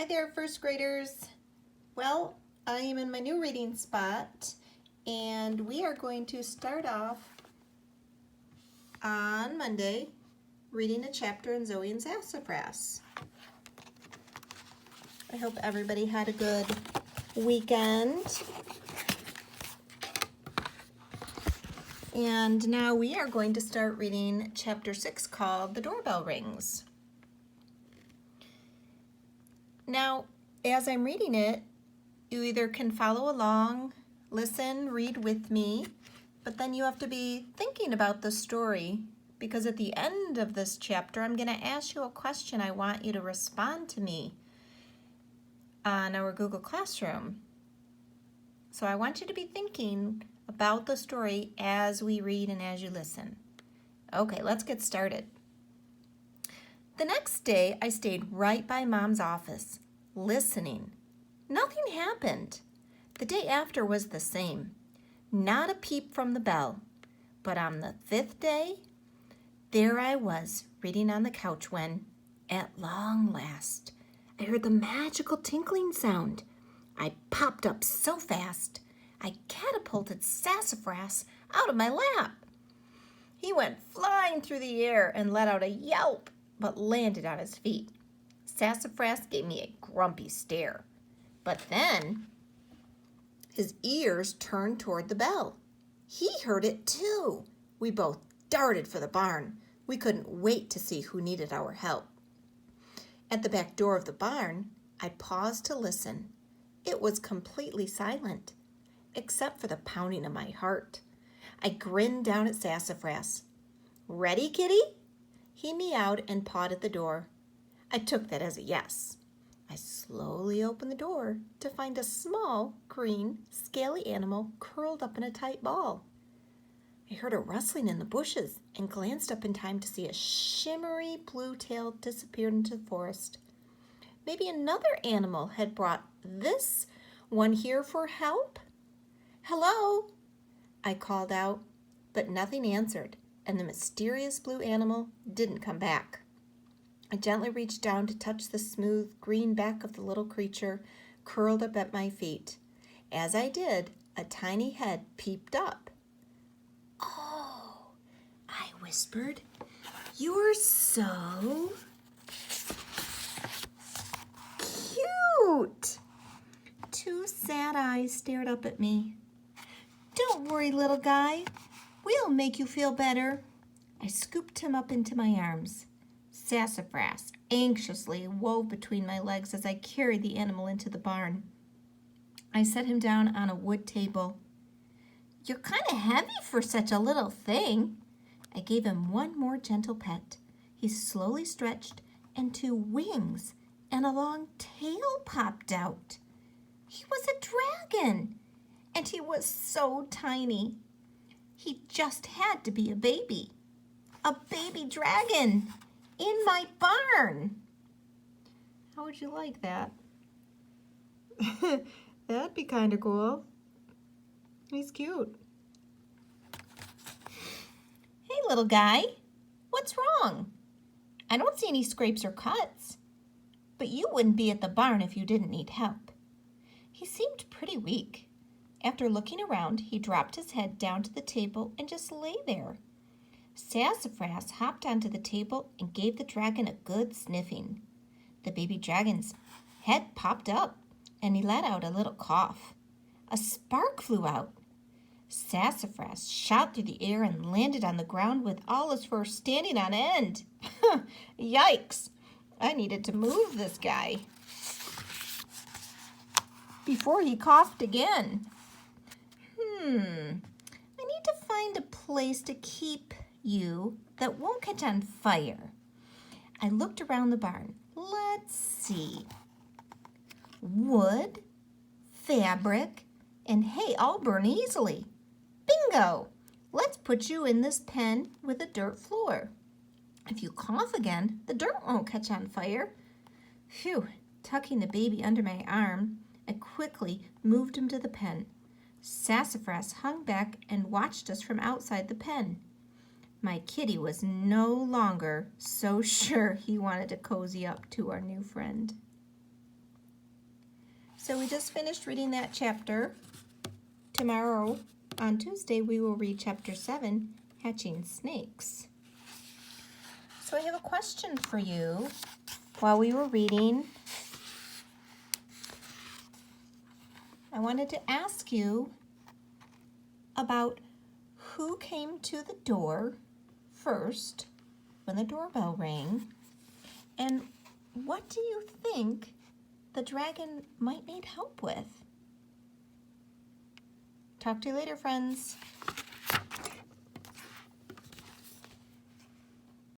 Hi there, first graders. Well, I am in my new reading spot, and we are going to start off on Monday reading a chapter in Zoey Sassafras. I hope everybody had a good weekend. And now we are going to start reading chapter 6 called The Doorbell Rings. Now, as I'm reading it, you either can follow along, listen, read with me, but then you have to be thinking about the story, because at the end of this chapter, I'm going to ask you a question. I want you to respond to me on our Google Classroom. So I want you to be thinking about the story as we read and as you listen. Okay, let's get started. The next day, I stayed right by Mom's office, listening. Nothing happened. The day after was the same. Not a peep from the bell. But on the 5th day, there I was, reading on the couch when, at long last, I heard the magical tinkling sound. I popped up so fast, I catapulted Sassafras out of my lap. He went flying through the air and let out a yelp, but landed on his feet. Sassafras gave me a grumpy stare, but then his ears turned toward the bell. He heard it too. We both darted for the barn. We couldn't wait to see who needed our help. At the back door of the barn, I paused to listen. It was completely silent, except for the pounding of my heart. I grinned down at Sassafras. "Ready, kitty?" He meowed and pawed at the door. I took that as a yes. I slowly opened the door to find a small, green, scaly animal curled up in a tight ball. I heard a rustling in the bushes and glanced up in time to see a shimmery blue tail disappear into the forest. Maybe another animal had brought this one here for help? "Hello," I called out, but nothing answered, and the mysterious blue animal didn't come back. I gently reached down to touch the smooth green back of the little creature curled up at my feet. As I did, a tiny head peeped up. "Oh," I whispered, "you're so cute." Two sad eyes stared up at me. "Don't worry, little guy. We'll make you feel better." I scooped him up into my arms. Sassafras anxiously wove between my legs as I carried the animal into the barn. I set him down on a wood table. "You're kind of heavy for such a little thing." I gave him one more gentle pet. He slowly stretched, and 2 wings and a long tail popped out. He was a dragon, and he was so tiny. He just had to be a baby. A baby dragon in my barn. How would you like that? That'd be kind of cool. He's cute. "Hey, little guy, what's wrong? I don't see any scrapes or cuts. But you wouldn't be at the barn if you didn't need help." He seemed pretty weak. After looking around, he dropped his head down to the table and just lay there. Sassafras hopped onto the table and gave the dragon a good sniffing. The baby dragon's head popped up, and he let out a little cough. A spark flew out. Sassafras shot through the air and landed on the ground with all his fur standing on end. Yikes! I needed to move this guy before he coughed again. I need to find a place to keep you that won't catch on fire. I looked around the barn. Let's see. Wood, fabric, and hay all burn easily. Bingo! Let's put you in this pen with a dirt floor. If you cough again, the dirt won't catch on fire. Phew! Tucking the baby under my arm, I quickly moved him to the pen. Sassafras hung back and watched us from outside the pen. My kitty was no longer so sure he wanted to cozy up to our new friend. So we just finished reading that chapter. Tomorrow, on Tuesday, we will read chapter 7, Hatching Snakes. So I have a question for you. While we were reading, I wanted to ask you about who came to the door first when the doorbell rang, and what do you think the dragon might need help with? Talk to you later, friends.